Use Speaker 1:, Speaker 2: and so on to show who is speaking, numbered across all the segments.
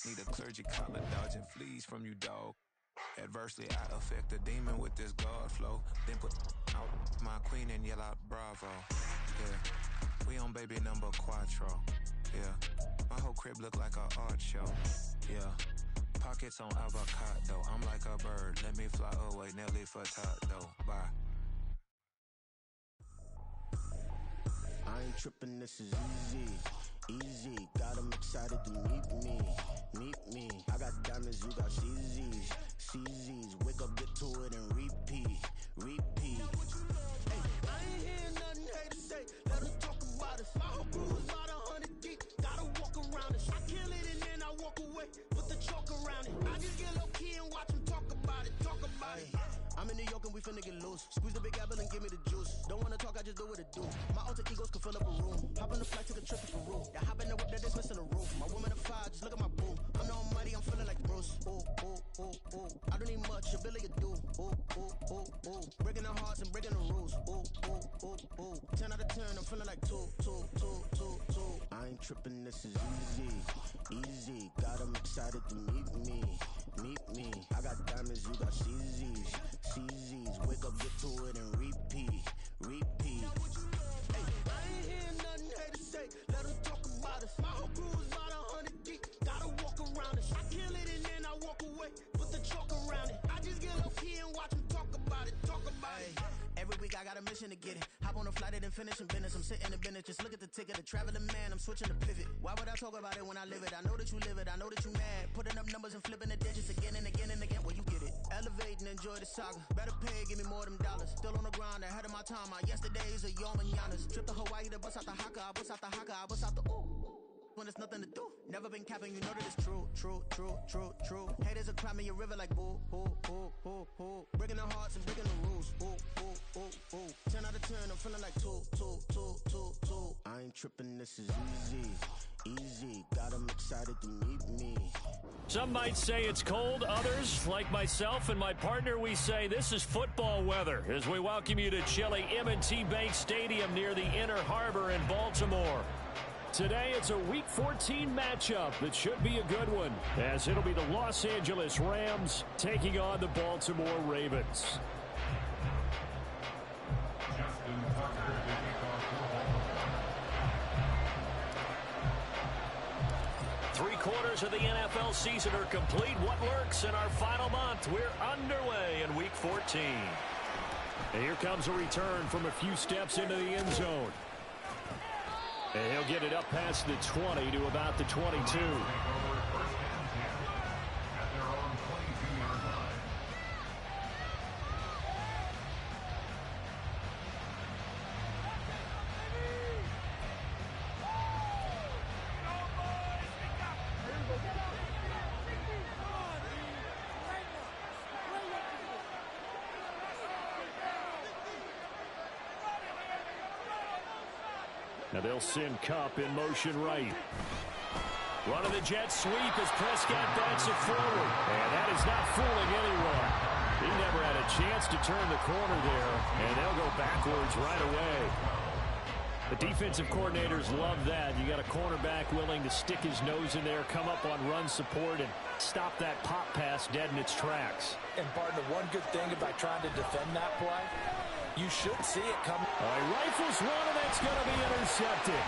Speaker 1: Need a clergy collar, dodging fleas from you, dog. Adversely, I affect a demon with this guard flow. Then put out my queen and yell out bravo. Yeah, we on baby number quattro. Yeah, my whole crib look like a art show. Yeah, pockets on avocado. I'm like a bird, let me fly away. Nelly Furtado, bye.
Speaker 2: I ain't trippin', this is easy. Easy, got them excited to meet me. Meet me. I got diamonds, you got CZs. CZs, wake up, get to it, and repeat. Repeat. Hey, I ain't hear nothing haters say. Let us talk about it. My whole crew is about 100 deep. Gotta walk around it. I kill it and then I walk away. Put the chalk around it. I just get low key and watch them talk about it. Talk about it. I'm in New York and we finna get loose. Squeeze the big apple and give me the juice. Don't wanna talk, I just do what it do. My alter egos can fill up a room. Hop on the flight, take a trip to Peru. Yeah, hop in the whip that is missing the roof. My woman a fire, just look at my boo. I'm the almighty, I'm feeling like Bruce. Ooh, ooh, ooh, ooh. I don't need much, a Billy a do. Ooh, ooh, ooh, ooh. Breaking the hearts and breaking the rules. Ooh, ooh, ooh, ooh. 10 out of 10, I'm feeling like 2, 2, 2, 2, 2. I ain't tripping, this is easy. Easy, got them excited to meet me. Meet me. I got diamonds, you got CZs. CZs, wake up, get to it, and repeat. Repeat. Hey, I ain't hear nothing haters say. Let us talk about it. My whole crew is about 100 deep. Gotta walk around it. I kill it and then I walk away. Put the chalk around it. I just get low key and watch them talk about it. Talk about it. Every week I got a mission to get it. Hop on a flight and then finish in business. I'm sitting in business, just look at the ticket. A traveling man, I'm switching to pivot. Why would I talk about it when I live it? I know that you live it, I know that you mad. Putting up numbers and flipping the digits again and again and again. Well, you get it. Elevate and enjoy the saga. Better pay, give me more of them dollars. Still on the grind, ahead of my time. My yesterdays are your mananas. Trip to Hawaii to bust out the haka. I bust out the haka, I bust out the ooh. When there's nothing to do. Never been capping, you know that it's true, true, true, true, true. Haters are climbing your river like boo, boo, boo, boo, boo. Breaking the hearts and breaking the rules. Ooh, ooh, ooh, ooh. 10 out of 10, I'm feeling like 2, 2, 2, 2, 2. I ain't tripping, this is easy. Easy, got them excited to meet me.
Speaker 3: Some might say it's cold. Others, like myself and my partner, we say this is football weather as we welcome you to chilly M&T Bank Stadium near the Inner Harbor in Baltimore. Today, it's a Week 14 matchup that should be a good one, as it'll be the Los Angeles Rams taking on the Baltimore Ravens. Three-quarters of the NFL season are complete. What lurks in our final month? We're underway in Week 14. And here comes a return from a few steps into the end zone. And he'll get it up past the 20 to about the 22. Now they'll send Kupp in motion right. Running the jet sweep as Prescott backs it forward. And that is not fooling anyone. He never had a chance to turn the corner there, and they'll go backwards right away. The defensive coordinators love that. You got a cornerback willing to stick his nose in there, come up on run support, and stop that pop pass dead in its tracks.
Speaker 4: And, Barton, the one good thing about trying to defend that play, you should see it coming.
Speaker 3: All right, rifles one, and that's going to be intercepted.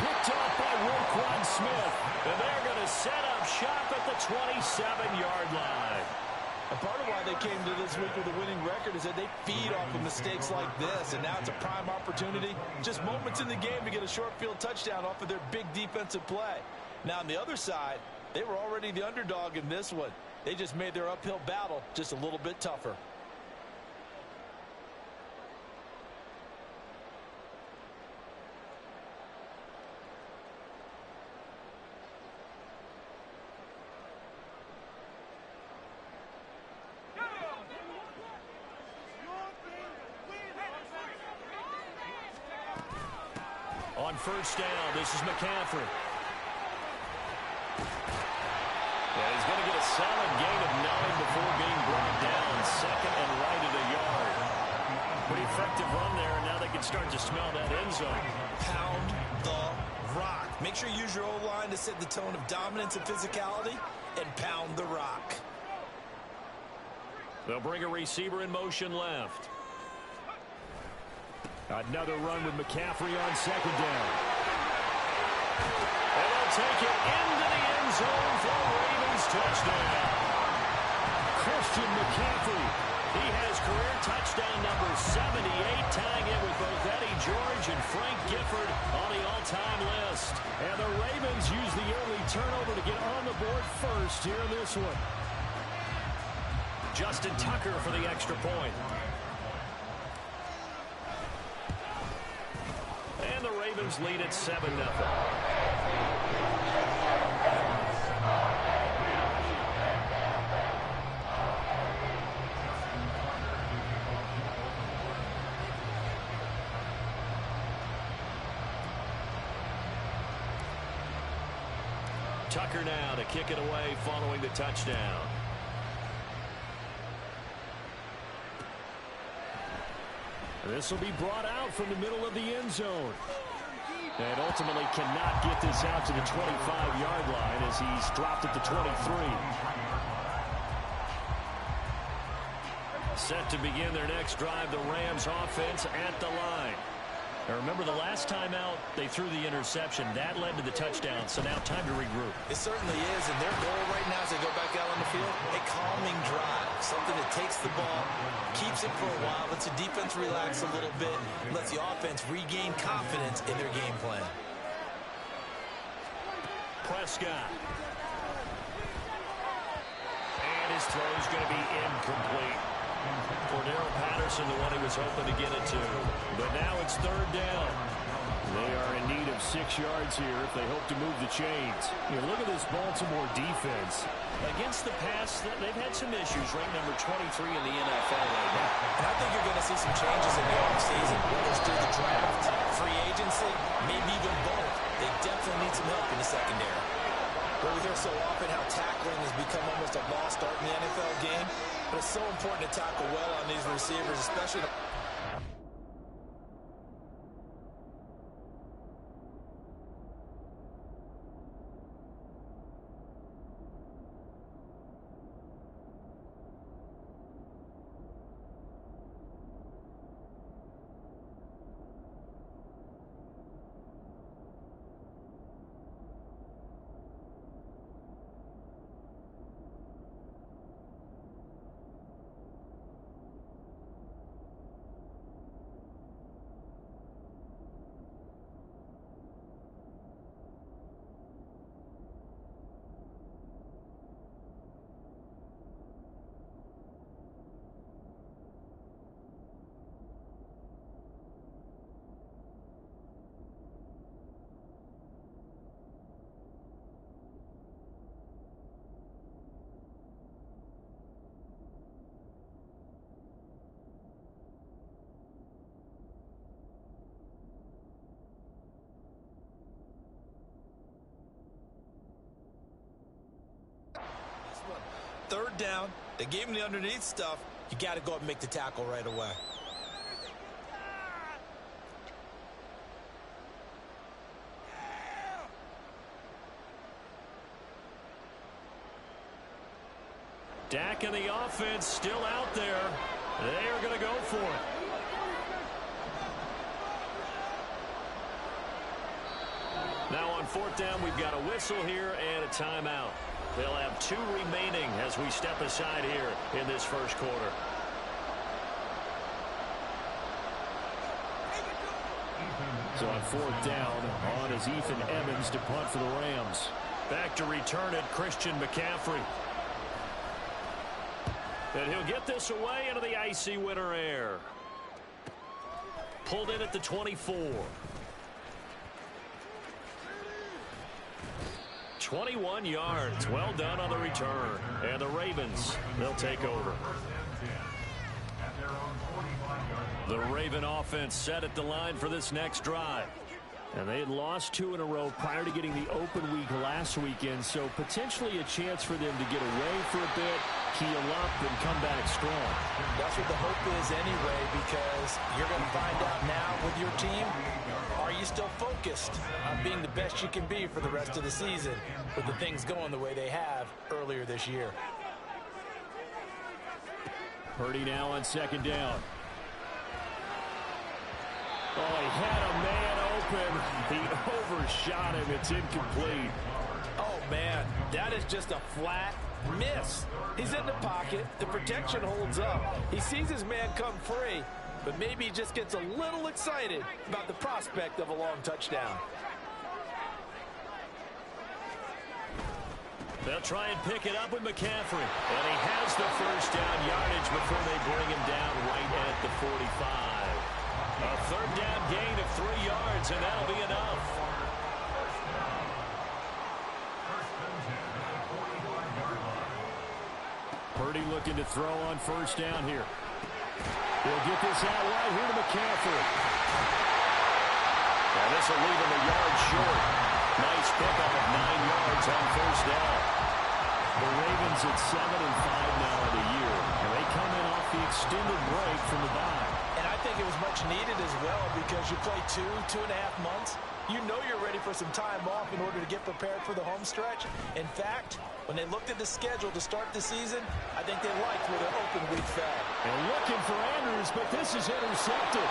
Speaker 3: Picked off by Roquan Smith. And they're going to set up shop at the 27-yard line.
Speaker 4: And part of why they came to this week with a winning record is that they feed off of mistakes like this. And now it's a prime opportunity. Just moments in the game to get a short field touchdown off of their big defensive play. Now, on the other side, they were already the underdog in this one. They just made their uphill battle just a little bit tougher.
Speaker 3: On first down, this is McCaffrey. And he's going to get a solid gain of 9 before being brought down. Second and right at a yard. Pretty effective run there, and now they can start to smell that end zone.
Speaker 5: Pound the
Speaker 4: rock. Make sure you use your O-line to set the tone of dominance and physicality and pound the rock.
Speaker 3: They'll bring a receiver in motion left. Another run with McCaffrey on second down. And they'll take it into the end zone for a Ravens touchdown. Christian McCaffrey, he has career touchdown number 78, tying it with both Eddie George and Frank Gifford on the all-time list. And the Ravens use the early turnover to get on the board first here in this one. Justin Tucker for the extra point. And the Ravens lead at 7-0. Tucker now to kick it away following the touchdown. This will be brought out from the middle of the end zone. And ultimately cannot get this out to the 25-yard line as he's dropped at the 23. Set to begin their next drive, the Rams offense at the line. Now remember, the last time out, they threw the interception. That led to the touchdown, so now time to regroup.
Speaker 4: It certainly is, and their goal right now as they go back out on the field, a calming drive. Something that takes the ball, keeps it for a while, lets the defense relax a little bit, and lets the offense regain confidence in their game plan.
Speaker 3: Prescott. And his throw is going to be incomplete. Cordero Patterson, the one he was hoping to get it to. But now it's third down. They are in need of 6 yards here if they hope to move the chains. Look at this Baltimore defense. Against the pass, they've had some issues, ranked number 23 in the NFL right now.
Speaker 4: And I think you're going to see some changes in the offseason, whether it's through the draft, free agency, maybe even both. They definitely need some help in the secondary. We hear so often how tackling has become almost a lost art in the NFL game. But it's so important to tackle well on these receivers, especially. Third down, they gave him the underneath stuff. You got to go up and make the tackle right away.
Speaker 3: Dak and the offense still out there. They are going to go for it. Now on fourth down, we've got a whistle here and a timeout. They'll have 2 remaining as we step aside here in this first quarter. So on fourth down, on is Ethan Emmons to punt for the Rams. Back to return it, Christian McCaffrey. And he'll get this away into the icy winter air. Pulled in at the 24. 21 yards. Well done on the return. And the Ravens, they'll take over. The Raven offense set at the line for this next drive. And they had lost 2 in a row prior to getting the open week last weekend, so potentially a chance for them to get away for a bit, heal up, and come back strong.
Speaker 4: That's what the hope is anyway, because you're going to find out now with your team, are you still focused on being the best you can be for the rest of the season with the things going the way they have earlier this year?
Speaker 3: Purdy now on second down. Oh, he had a man open. He overshot him. It's incomplete.
Speaker 4: Oh, man, that is just a flat miss. He's in the pocket. The protection holds up. He sees his man come free, but maybe he just gets a little excited about the prospect of a long touchdown.
Speaker 3: They'll try and pick it up with McCaffrey. And he has the first down yardage before they bring him down right at the 45. A third down gain of 3 yards, and that'll be enough. Purdy looking to throw on first down here. He'll get this out right here to McCaffrey. Now this will leave him a yard short. Nice pickup of 9 yards on first down. The Ravens at 7-5 now in the year, and they come in off the extended break from the bye.
Speaker 4: And I think it was much needed as well, because you play 2.5 months. You know you're ready for some time off in order to get prepared for the home stretch. In fact, when they looked at the schedule to start the season, I think they liked where their open week fell.
Speaker 3: And looking for Andrews, but this is intercepted.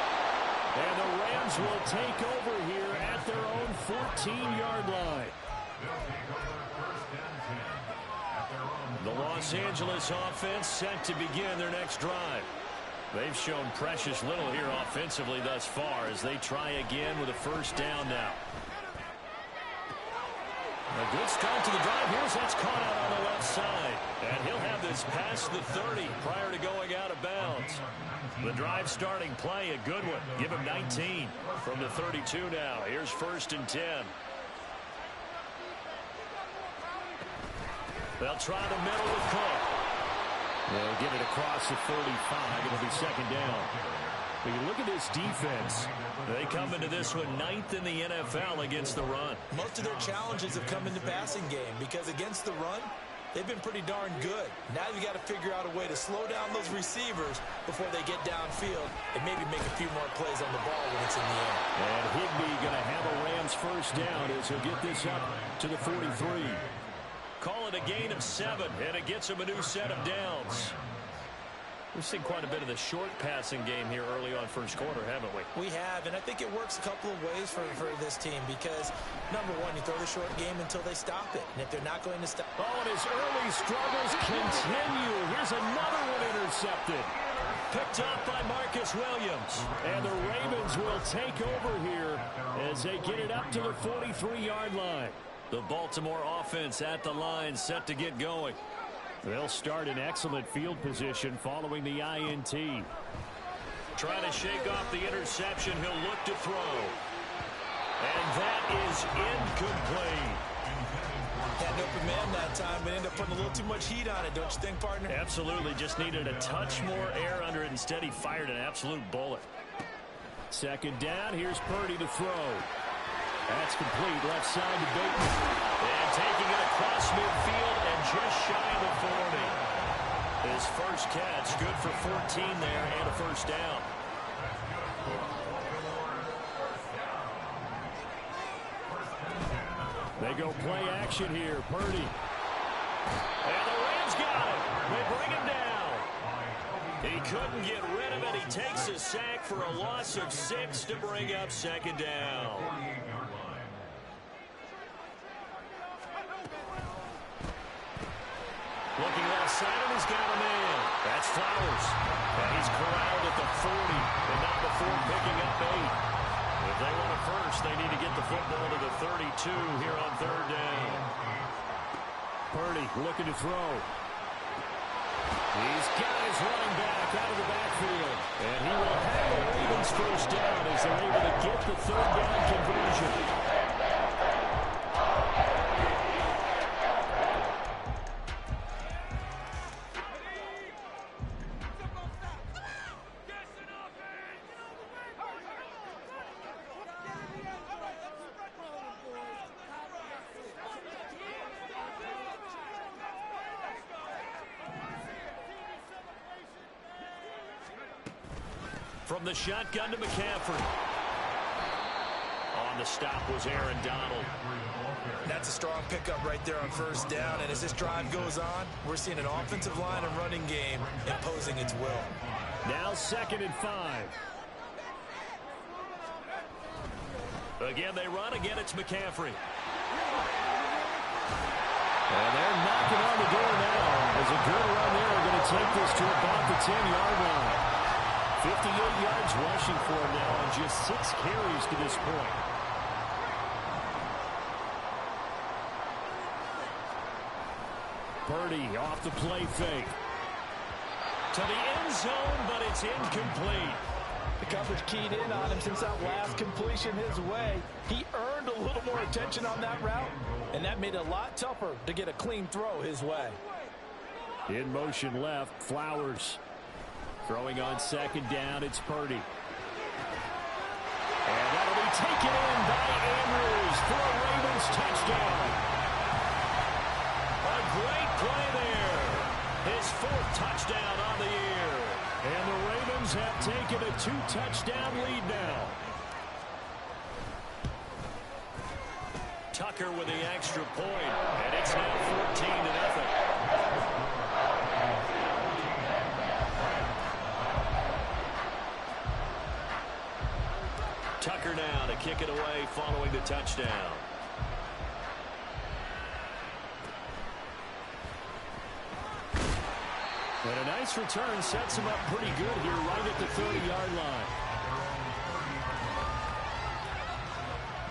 Speaker 3: And the Rams will take over here at their own 14-yard line. The Los Angeles offense set to begin their next drive. They've shown precious little here offensively thus far as they try again with a first down now. A good start to the drive. Here's that's caught out on the left side. And he'll have this past the 30 prior to going out of bounds. The drive starting play, a good one. Give him 19 from the 32 now. Here's 1st and 10. They'll try the middle with Cook. They'll get it across the 35. It'll be second down. But you look at this defense. They come into this one 9th in the NFL against the run.
Speaker 4: Most of their challenges have come in the passing game, because against the run, they've been pretty darn good. Now you got to figure out a way to slow down those receivers before they get downfield and maybe make a few more plays on the ball when it's in the air.
Speaker 3: And Higbee going to have a Rams first down as he'll get this up to the 43. Call it a gain of 7, and it gets him a new set of downs. We've seen quite a bit of the short passing game here early on first quarter, haven't we?
Speaker 4: We have, and I think it works a couple of ways for this team, because, number one, you throw the short game until they stop it. And if they're not going to stop...
Speaker 3: Oh, and his early struggles continue. Here's another one intercepted. Picked up by Marcus Williams. And the Ravens will take over here as they get it up to the 43-yard line. The Baltimore offense at the line, set to get going. They'll start in excellent field position following the INT. Trying to shake off the interception. He'll look to throw. And that is incomplete.
Speaker 4: Had an open man that time, but ended up putting a little too much heat on it, don't you think, partner?
Speaker 3: Absolutely. Just needed a touch more air under it. Instead, he fired an absolute bullet. Second down. Here's Purdy to throw. That's complete. Left side to Bateman. And taking it across midfield and just shy of the 40. His first catch, good for 14 there and a first down. They go play action here. Purdy. And the Rams got it. They bring him down. He couldn't get rid of it. He takes a sack for a loss of 6 to bring up second down. Looking left side, and he's got a man. That's Flowers. And he's corralled at the 40, and not before picking up 8. If they want a first, they need to get the football to the 32 here on third down. Purdy looking to throw. He's got his running back out of the backfield. And he will have the Ravens first down as they're able to get the third down conversion. From the shotgun to McCaffrey. On the stop was Aaron Donald.
Speaker 4: That's a strong pickup right there on first down. And as this drive goes on, we're seeing an offensive line and running game imposing its will.
Speaker 3: Now 2nd and 5. Again, they run. Again, it's McCaffrey. And they're knocking on the door now. As a good run there, they're going to take this to about the 10-yard line. 58 yards rushing for him now on just 6 carries to this point. Purdy off the play fake. To the end zone, but it's incomplete.
Speaker 4: The coverage keyed in on him since that last completion his way. He earned a little more attention on that route, and that made it a lot tougher to get a clean throw his way.
Speaker 3: In motion left, Flowers. Throwing on 2nd down, it's Purdy. And that'll be taken in by Andrews for a Ravens touchdown. A great play there. His 4th touchdown on the year. And the Ravens have taken a 2-touchdown lead now. Tucker with the extra point, and it's now 14-0. Tucker now to kick it away following the touchdown. And a nice return sets him up pretty good here right at the 30-yard line.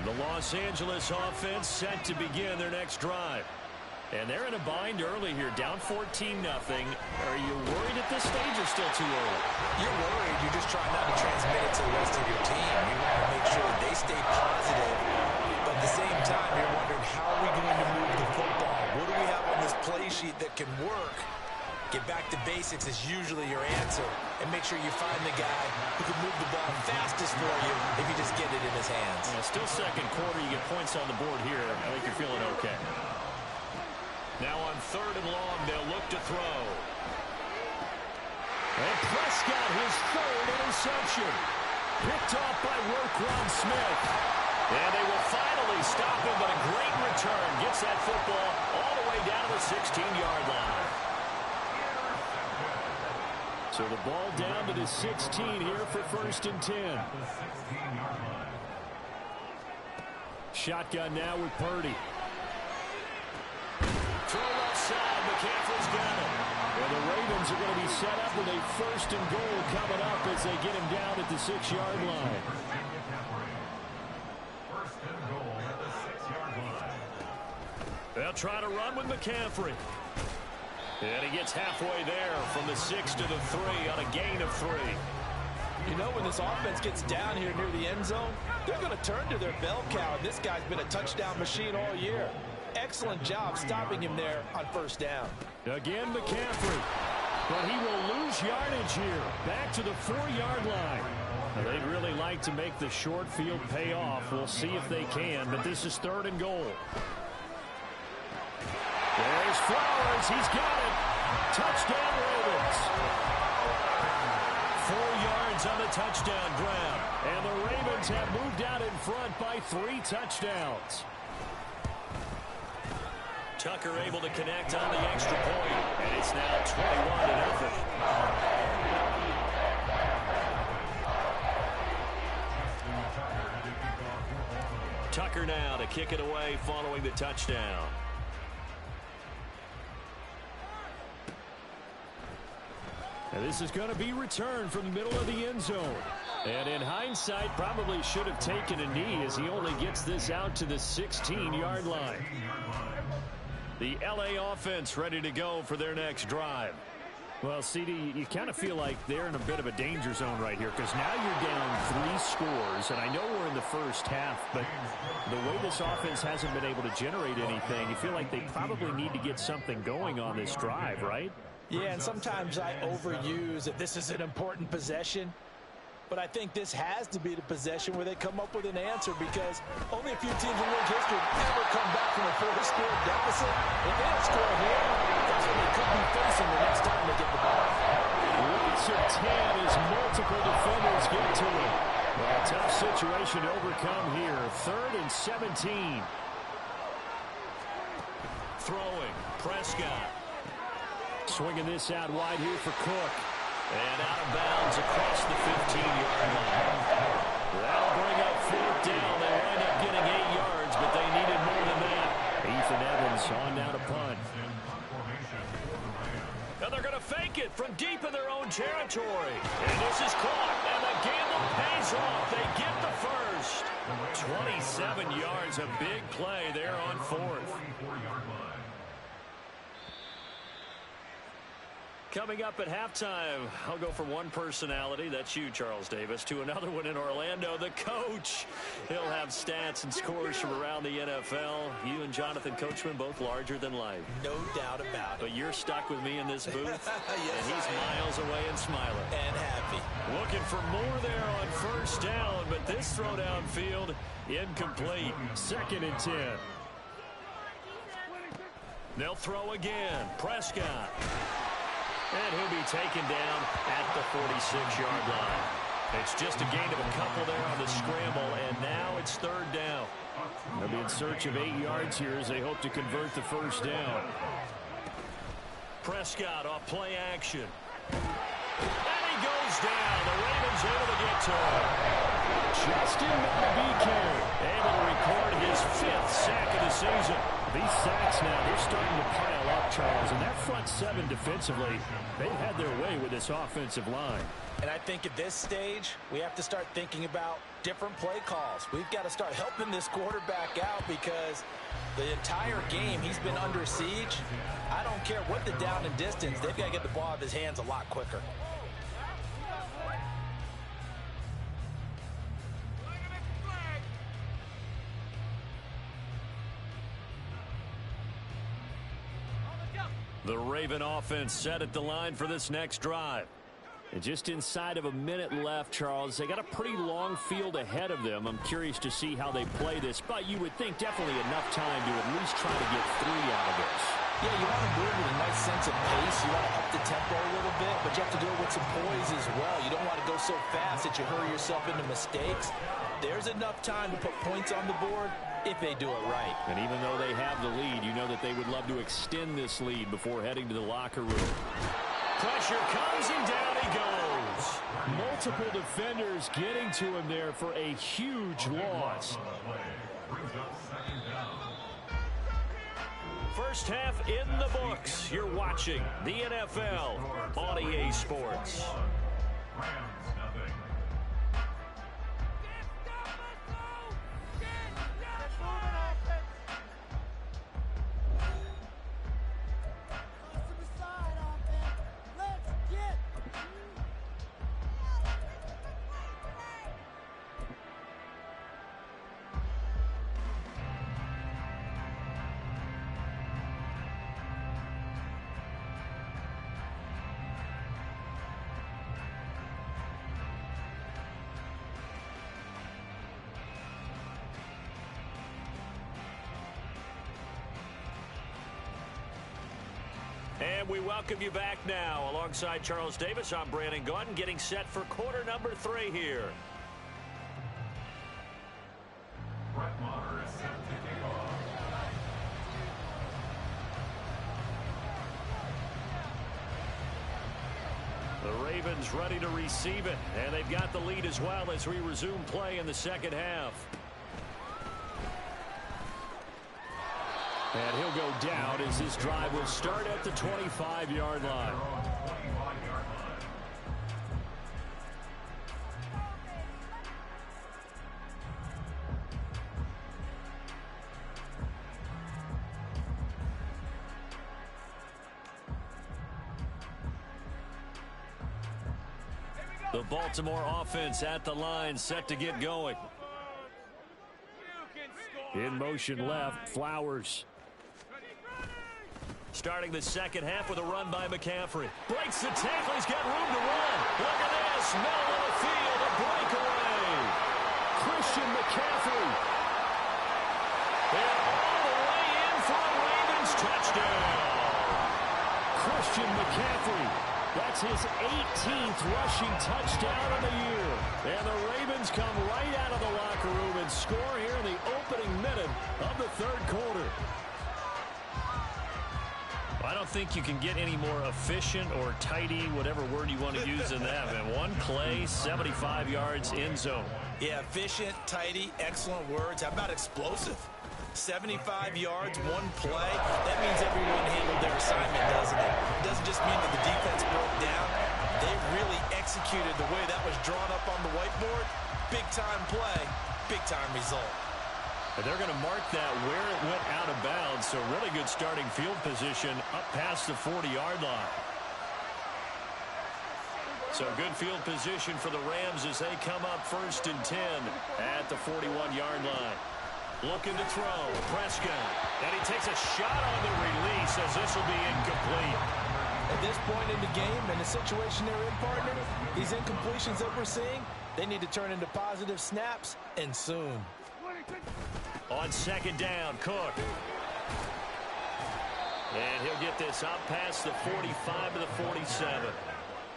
Speaker 3: The Los Angeles offense set to begin their next drive. And they're in a bind early here, down 14-0. Are you worried at this stage or still too early?
Speaker 4: You're worried. You're just trying not to transmit it to the rest of your team. You want to make sure they stay positive. But at the same time, you're wondering, how are we going to move the football? What do we have on this play sheet that can work? Get back to basics is usually your answer. And make sure you find the guy who can move the ball fastest for you if you just get it in his hands.
Speaker 3: Yeah, still 2nd quarter. You get points on the board here. I think you're feeling okay. Now on 3rd and long, they'll look to throw. And Prescott, his 3rd interception. Picked off by Roquan Smith. And they will finally stop him, but a great return. Gets that football all the way down to the 16-yard line. So the ball down to the 16 here for 1st and 10. Shotgun now with Purdy. Throw left side. McCaffrey's got it. And the Ravens are going to be set up with a 1st and goal coming up as they get him down at the 6-yard line. They'll try to run with McCaffrey. And he gets halfway there from the 6 to the 3 on a gain of 3.
Speaker 4: You know, when this offense gets down here near the end zone, they're going to turn to their bell cow. And this guy's been a touchdown machine all year. Excellent job stopping him there on 1st down.
Speaker 3: Again, McCaffrey. But he will lose yardage here. Back to the 4-yard line. Now, they'd really like to make the short field pay off. We'll see if they can, but this is 3rd and goal. There's Flowers. He's got it. Touchdown, Ravens. 4 yards on the touchdown grab. And the Ravens have moved out in front by 3 touchdowns. Tucker able to connect on the extra point. And it's now 21-0. Tucker now to kick it away following the touchdown. And this is going to be returned from the middle of the end zone. And in hindsight, probably should have taken a knee as he only gets this out to the 16-yard line. The LA offense ready to go for their next drive. Well, CD, you kind of feel like they're in a bit of a danger zone right here because now you're down 3 scores. And I know we're in the first half, but the way this offense hasn't been able to generate anything, you feel like they probably need to get something going on this drive, right?
Speaker 4: Yeah, and sometimes I overuse that this is an important possession. But I think this has to be the possession where they come up with an answer because only a few teams in league history have ever come back from a 4-score deficit. If they don't score here, that's what they could be facing the next time they get the ball.
Speaker 3: Lots of 10 as multiple defenders situation to overcome here. 3rd and 17. Throwing. Prescott. Swinging this out wide here for Cook. And out of bounds across the 15-yard line. That'll bring up 4th down. They wind up getting 8 yards, but they needed more than that. Ethan Evans on now to punt. And they're going to fake it from deep in their own territory. And this is caught, and the gamble pays off. They get the first. 27 yards, a big play there on 4th. Coming up at halftime, I'll go from one personality, that's you, Charles Davis, to another one in Orlando, the coach. He'll have stats and scores from around the NFL. You and Jonathan Coachman both larger than life.
Speaker 4: No doubt about it.
Speaker 3: But you're stuck with me in this booth,
Speaker 4: yes,
Speaker 3: and he's miles away and smiling.
Speaker 4: And happy.
Speaker 3: Looking for more there on 1st down, but this throw downfield, incomplete. 2nd and 10. They'll throw again. Prescott. And he'll be taken down at the 46-yard line. It's just a gain of a couple there on the scramble, and now it's 3rd down. They'll be in search of 8 yards here as they hope to convert the 1st down. Prescott off play action. And he goes down. The Ravens able to get to him. Justin Madubuike able to record his 5th sack of the season. These sacks now, they're starting to pile up, Charles. And that front 7 defensively, they've had their way with this offensive line.
Speaker 4: And I think at this stage, we have to start thinking about different play calls. We've got to start helping this quarterback out because the entire game he's been under siege. I don't care what the down and distance, they've got to get the ball out of his hands a lot quicker.
Speaker 3: The Raven offense set at the line for this next drive. And just inside of a minute left, Charles. They got a pretty long field ahead of them. I'm curious to see how they play this, but you would think definitely enough time to at least try to get 3 out of this.
Speaker 4: Yeah, you want to move with a nice sense of pace. You want to up the tempo a little bit, but you have to do it with some poise as well. You don't want to go so fast that you hurry yourself into mistakes. There's enough time to put points on the board if they do it right.
Speaker 3: And even though they have the lead, you know that they would love to extend this lead before heading to the locker room. Pressure comes and down he goes. Multiple defenders getting to him there for a huge loss. First half in the books. You're watching the NFL on EA Sports. And we welcome you back now. Alongside Charles Davis, I'm Brandon Gaudin, getting set for quarter number 3 here.
Speaker 5: Brett Maher is set to kick off.
Speaker 3: The Ravens ready to receive it, and they've got the lead as well as we resume play in the second half. And he'll go down as this drive will start at the 25-yard line. The Baltimore offense at the line, set to get going. In motion left, Flowers. Starting the second half with a run by McCaffrey. Breaks the tackle. He's got room to run. Look at this. Middle of the field. A breakaway. Christian McCaffrey. And all the way in for a Ravens touchdown. Christian McCaffrey That's his 18th rushing touchdown of the year. And the Ravens come right out of the locker room and score here in the opening minute of the third quarter.
Speaker 6: I don't think you can get any more efficient or tidy, whatever word you want to use in that. And one play, 75 yards in zone.
Speaker 4: Yeah, efficient, tidy, excellent words. How about explosive? 75 yards, one play. That means everyone handled their assignment, doesn't it? It doesn't just mean that the defense broke down. They really executed the way that was drawn up on the whiteboard. Big-time play, big-time result.
Speaker 3: And they're going to mark that where it went out of bounds. So really good starting field position up past the 40-yard line. So good field position for the Rams as they come up 1st and 10 at the 41-yard line. Looking to throw. Prescott. And he takes a shot on the release as this will be incomplete.
Speaker 4: At this point in the game and the situation they're in, partner, these incompletions that we're seeing, they need to turn into positive snaps, and soon.
Speaker 3: On 2nd down, Cook. And he'll get this up past the 45 to the 47.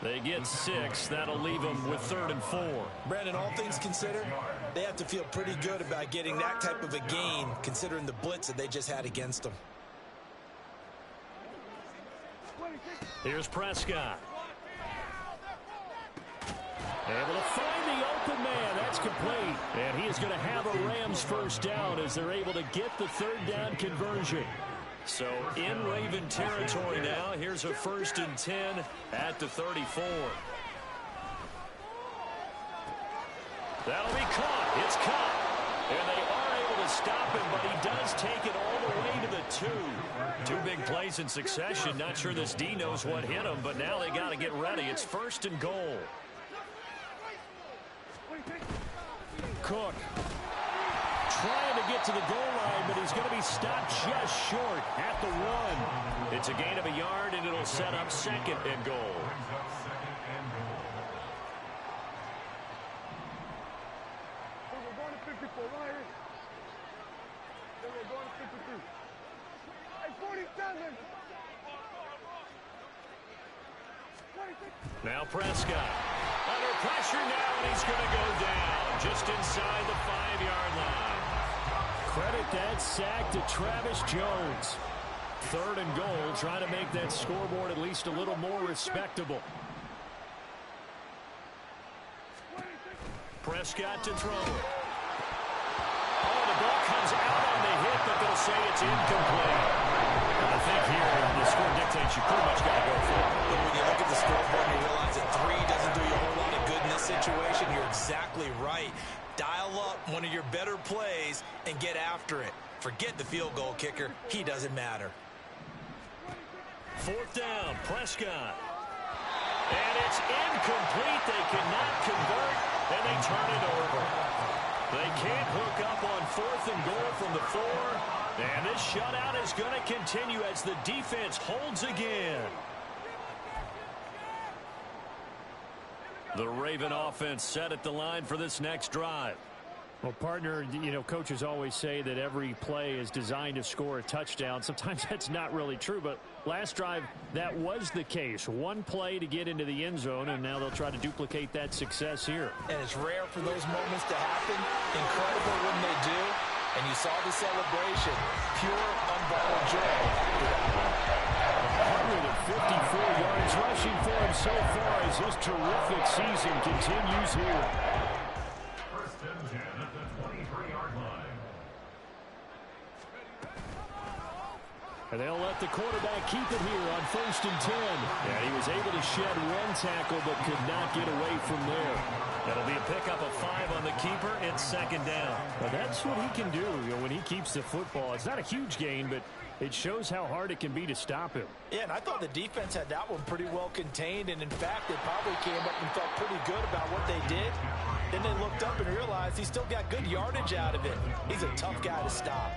Speaker 3: They get 6. That'll leave them with 3rd and 4.
Speaker 4: Brandon, all things considered, they have to feel pretty good about getting that type of a gain, considering the blitz that they just had against them.
Speaker 3: Here's Prescott. Able to find the open man. That's complete. And he is going to have a Rams first down as they're able to get the 3rd down conversion. So in Raven territory now. Here's a 1st and 10 at the 34. That'll be caught. It's caught. And they are able to stop him, but he does take it all the way to the 2. 2 big plays in succession. Not sure this D knows what hit him, but now they got to get ready. It's 1st and goal. Cook trying to get to the goal line, but he's going to be stopped just short at the 1. It's a gain of a yard, and it'll set up 2nd and goal. Now Prescott under pressure now, and he's going to go down just inside the 5-yard line. Credit that sack to Travis Jones. 3rd and goal, trying to make that scoreboard at least a little more respectable. Prescott to throw. Oh, the ball comes out on the hit, but they'll say it's incomplete. I think here the score dictates you pretty much got to go for it.
Speaker 4: But when you look at the scoreboard and you realize that 3 doesn't do you a whole lot of good in this situation, you're exactly right. Dial up one of your better plays and get after it. Forget the field goal kicker. He doesn't matter.
Speaker 3: 4th down, Prescott. And it's incomplete. They cannot convert, and they turn it over. They can't hook up on 4th and goal from the 4. And this shutout is going to continue as the defense holds again. The Raven offense set at the line for this next drive. Well, partner, you know, coaches always say that every play is designed to score a touchdown. Sometimes that's not really true, but last drive, that was the case. 1 play to get into the end zone, and now they'll try to duplicate that success here.
Speaker 4: And it's rare for those moments to happen. Incredible when they do. And you saw the celebration. Pure, unbridled joy.
Speaker 3: 154 yards rushing for him so far as this terrific season continues here.
Speaker 5: 1st and 10 at the 23-yard line.
Speaker 3: And they'll let the quarterback keep it here on 1st and 10. And he was able to shed 1 tackle but could not get away from there. That'll be a pickup of 5 on the keeper. It's 2nd down. Well, that's what he can do, you know, when he keeps the football. It's not a huge gain, but it shows how hard it can be to stop him.
Speaker 4: Yeah, and I thought the defense had that one pretty well contained. And, in fact, they probably came up and felt pretty good about what they did. Then they looked up and realized he still got good yardage out of it. He's a tough guy to stop.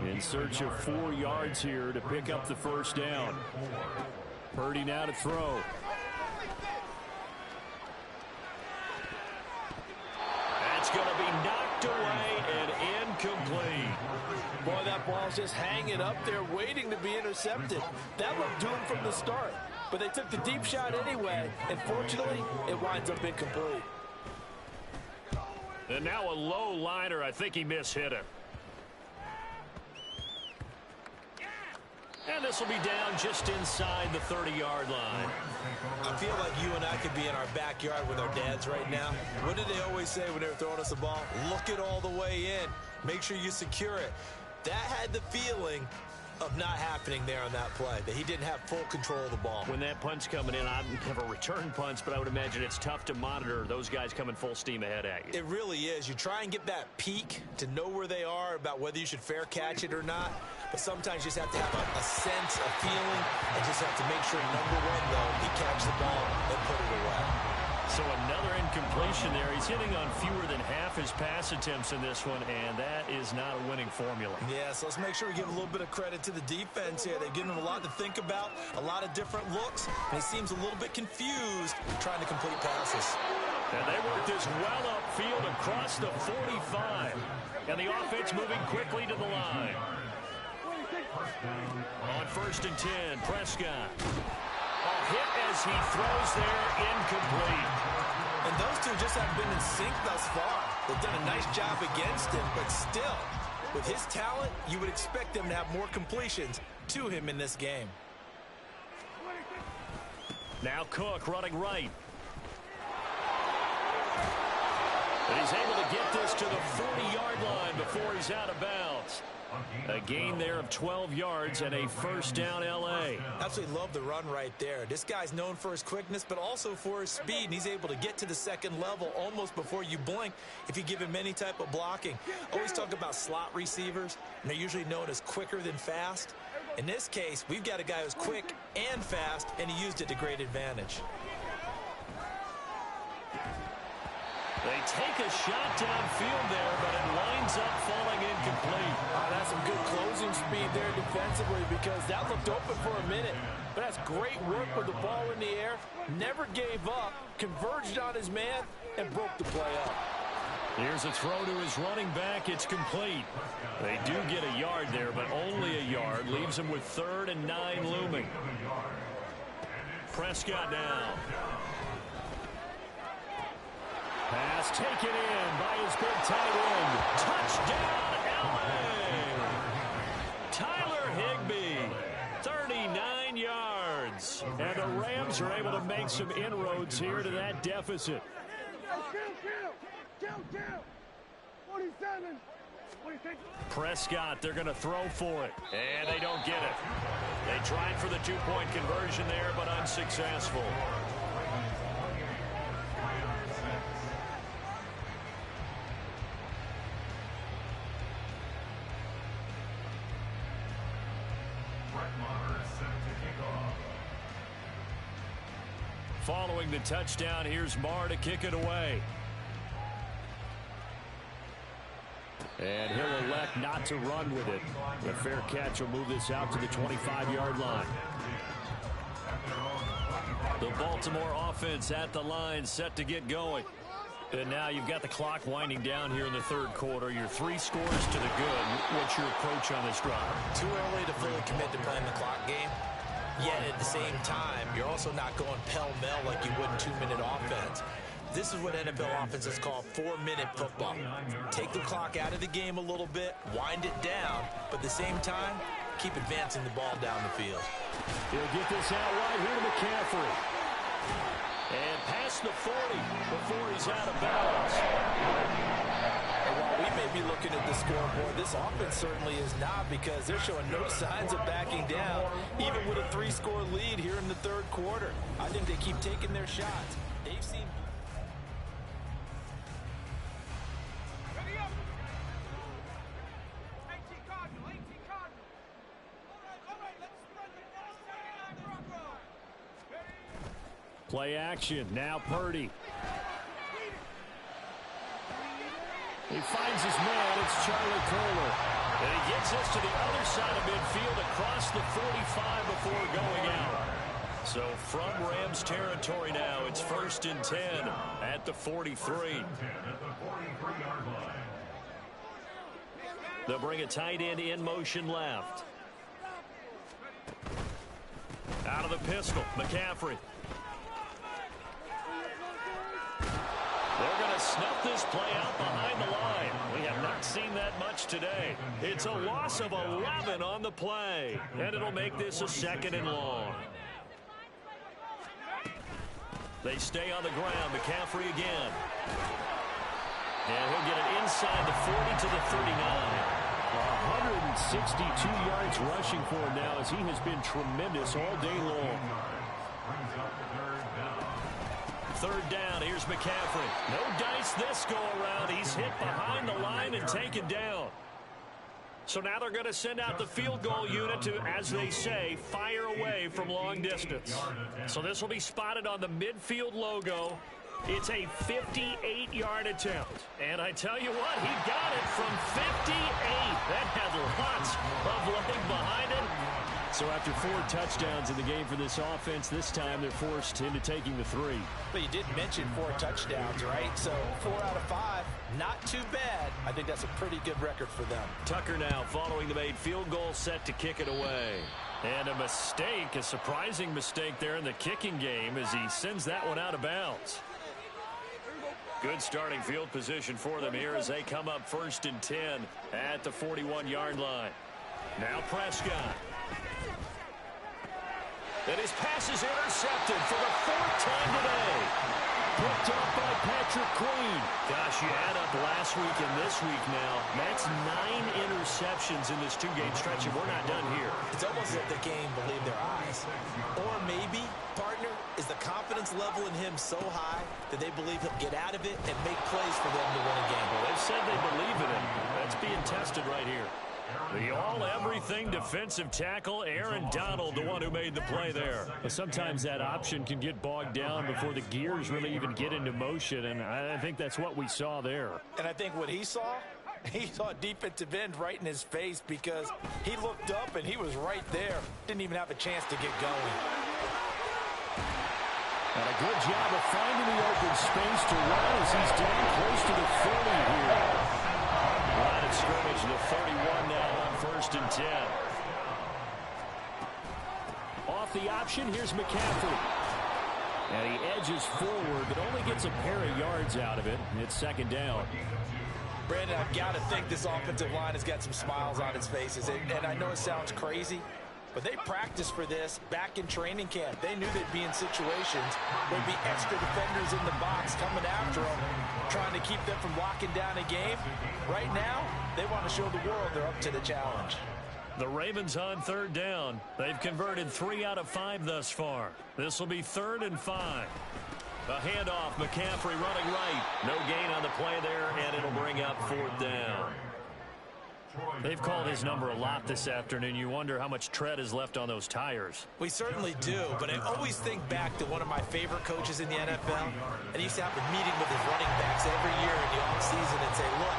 Speaker 3: In search of 4 yards here to pick up the 1st down. Purdy now to throw. That's going to be knocked away and incomplete.
Speaker 4: Boy, that ball's just hanging up there waiting to be intercepted. That looked doomed from the start. but they took the deep shot anyway, and fortunately, it winds up incomplete.
Speaker 6: And now a low liner. I think he mishit it. And this will be down just inside the 30-yard line.
Speaker 4: I feel like you and I could be in our backyard with our dads right now. What did they always say when they were throwing us the ball? Look it all the way in. Make sure you secure it. That had the feeling of not happening there on that play, that he didn't have full control of the ball.
Speaker 6: When that punt's coming in, I've never returned punts, but I would imagine it's tough to monitor those guys coming full steam ahead at you.
Speaker 4: It really is. You try and get that peek to know where they are, about whether you should fair catch it or not. But sometimes you just have to have a sense, a feeling, and just have to make sure, number one, though, he catch the ball and put it away.
Speaker 6: So another incompletion there. He's hitting on fewer than half his pass attempts in this one, and that is not a winning formula.
Speaker 4: Yeah, so let's make sure we give a little bit of credit to the defense here. They've given him a lot to think about, a lot of different looks, and he seems a little bit confused trying to complete passes.
Speaker 6: And they work this well upfield across the 45. And the offense moving quickly to the line. On 1st and 10, Prescott. A hit as he throws there, incomplete.
Speaker 4: And those two just haven't been in sync thus far. They've done a nice job against him, but still, with his talent, you would expect them to have more completions to him in this game.
Speaker 6: Now Cook running right. And he's able to get this to the 40-yard line before he's out of bounds. A gain there of 12 yards and a first down L.A.
Speaker 4: Absolutely love the run right there. This guy's known for his quickness, but also for his speed, and he's able to get to the second level almost before you blink if you give him any type of blocking. Always talk about slot receivers, and they're usually known as quicker than fast. In this case, we've got a guy who's quick and fast, and he used it to great advantage.
Speaker 6: They take a shot downfield there, but it winds up falling incomplete.
Speaker 4: That's some good closing speed there defensively, because that looked open for a minute. But that's great work with the ball in the air. Never gave up, converged on his man, and broke the play up.
Speaker 6: Here's a throw to his running back. It's complete. They do get a yard there, but only a yard. Leaves him with 3rd and 9 looming. Prescott now. Pass taken in by his big tight end. Touchdown, L.A. Tyler Higbee, 39 yards. And the Rams are able to make some inroads here to that deficit. Prescott, they're going to throw for it. And they don't get it. They tried for the 2-point conversion there, but unsuccessful. Following the touchdown, here's Marr to kick it away. And he'll elect not to run with it. The fair catch will move this out to the 25-yard line. The Baltimore offense at the line, set to get going. And now you've got the clock winding down here in the 3rd quarter. You're 3 scores to the good. What's your approach on this drive?
Speaker 4: Too early to fully commit to playing the clock game. Yet at the same time, you're also not going pell-mell like you would in 2-minute offense. This is what NFL offenses call 4-minute football. Take the clock out of the game a little bit, wind it down, but at the same time, keep advancing the ball down the field.
Speaker 6: He'll get this out right here to McCaffrey. And past the 40 before he's out of bounds.
Speaker 4: And while we may be looking at the scoreboard, this offense certainly is not, because they're showing no signs of backing down, even with a 3-score lead here in the 3rd quarter. I think they keep taking their shots. They've seen...
Speaker 6: Play action. Now Purdy. He finds his man. It's Charlie Kolar. And he gets us to the other side of midfield across the 45 before going out. So from Rams territory now, it's 1st and 10 at the 43. They'll bring a tight end in motion left. Out of of the pistol. McCaffrey. They're going to snuff this play out behind the line. We have not seen that much today. It's a loss of 11 on the play, and it'll make this a 2nd and long. They stay on the ground. McCaffrey again. And he'll get it inside the 40 to the 39.
Speaker 3: 162 yards rushing for him now, as he has been tremendous all day long.
Speaker 6: 3rd down. Here's McCaffrey. No dice this go around. He's hit behind the line and taken down. So now they're going to send out the field goal unit to, as they say, fire away from long distance. So this will be spotted on the midfield logo. It's a 58-yard attempt. And I tell you what, he got it from 58. That had lots of leg behind it.
Speaker 3: So after 4 touchdowns in the game for this offense, this time they're forced into taking the 3.
Speaker 4: But you did mention 4 touchdowns, right? So 4 out of 5, not too bad. I think that's a pretty good record for them.
Speaker 6: Tucker now following the made field goal, set to kick it away. And a mistake, a surprising mistake there in the kicking game as he sends that one out of bounds. Good starting field position for them here as they come up 1st and 10 at the 41-yard line. Now Prescott. And his pass is intercepted for the 4th time today. Picked up by Patrick Queen. Gosh, you add up last week and this week now. That's 9 interceptions in this 2-game stretch, and we're not done here.
Speaker 4: It's almost as if the game believed their eyes. Or maybe, partner, is the confidence level in him so high that they believe he'll get out of it and make plays for them to win a game.
Speaker 6: Well, they've said they believe in him. That's being tested right here. The all-everything defensive tackle, Aaron Donald, the one who made the play there.
Speaker 3: But sometimes that option can get bogged down before the gears really even get into motion, and I think that's what we saw there.
Speaker 4: And I think what he saw defensive end right in his face because he looked up and he was right there. Didn't even have a chance to get going.
Speaker 3: And a good job of finding the open space to run as he's down close to the 40 here.
Speaker 6: Line of scrimmage, the 31 now on 1st and 10.
Speaker 3: Off the option, here's McCaffrey. And he edges forward, but only gets a pair of yards out of it. It's 2nd down.
Speaker 4: Brandon, I've got to think this offensive line has got some smiles on its faces. And I know it sounds crazy, but they practiced for this back in training camp. They knew they'd be in situations where there'd be extra defenders in the box coming after them, trying to keep them from locking down a game. Right now, they want to show the world they're up to the challenge.
Speaker 6: The Ravens on 3rd down. They've converted 3 out of 5 thus far. This will be 3rd and 5. A handoff, McCaffrey running right. No gain on the play there, and it'll bring up 4th down. They've called his number a lot this afternoon. You wonder how much tread is left on those tires.
Speaker 4: We certainly do, but I always think back to one of my favorite coaches in the NFL, and he used to have a meeting with his running backs every year in the offseason and say, look,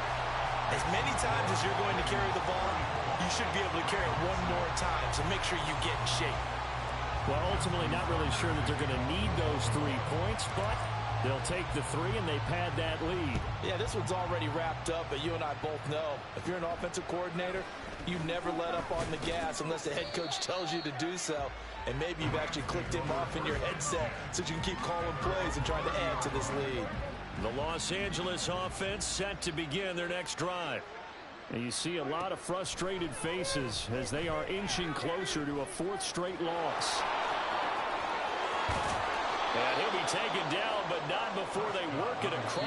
Speaker 4: as many times as you're going to carry the ball, you should be able to carry it one more time, so make sure you get in shape.
Speaker 3: Well, ultimately not really sure that they're going to need those 3 points, but they'll take the 3 and they pad that lead.
Speaker 4: Yeah, this one's already wrapped up, but you and I both know if you're an offensive coordinator, you never let up on the gas unless the head coach tells you to do so. And maybe you've actually clicked him off in your headset so you can keep calling plays and trying to add to this lead.
Speaker 6: The Los Angeles offense set to begin their next drive.
Speaker 3: And you see a lot of frustrated faces as they are inching closer to a 4th straight loss.
Speaker 6: And he'll be taken down, but not before they work it across.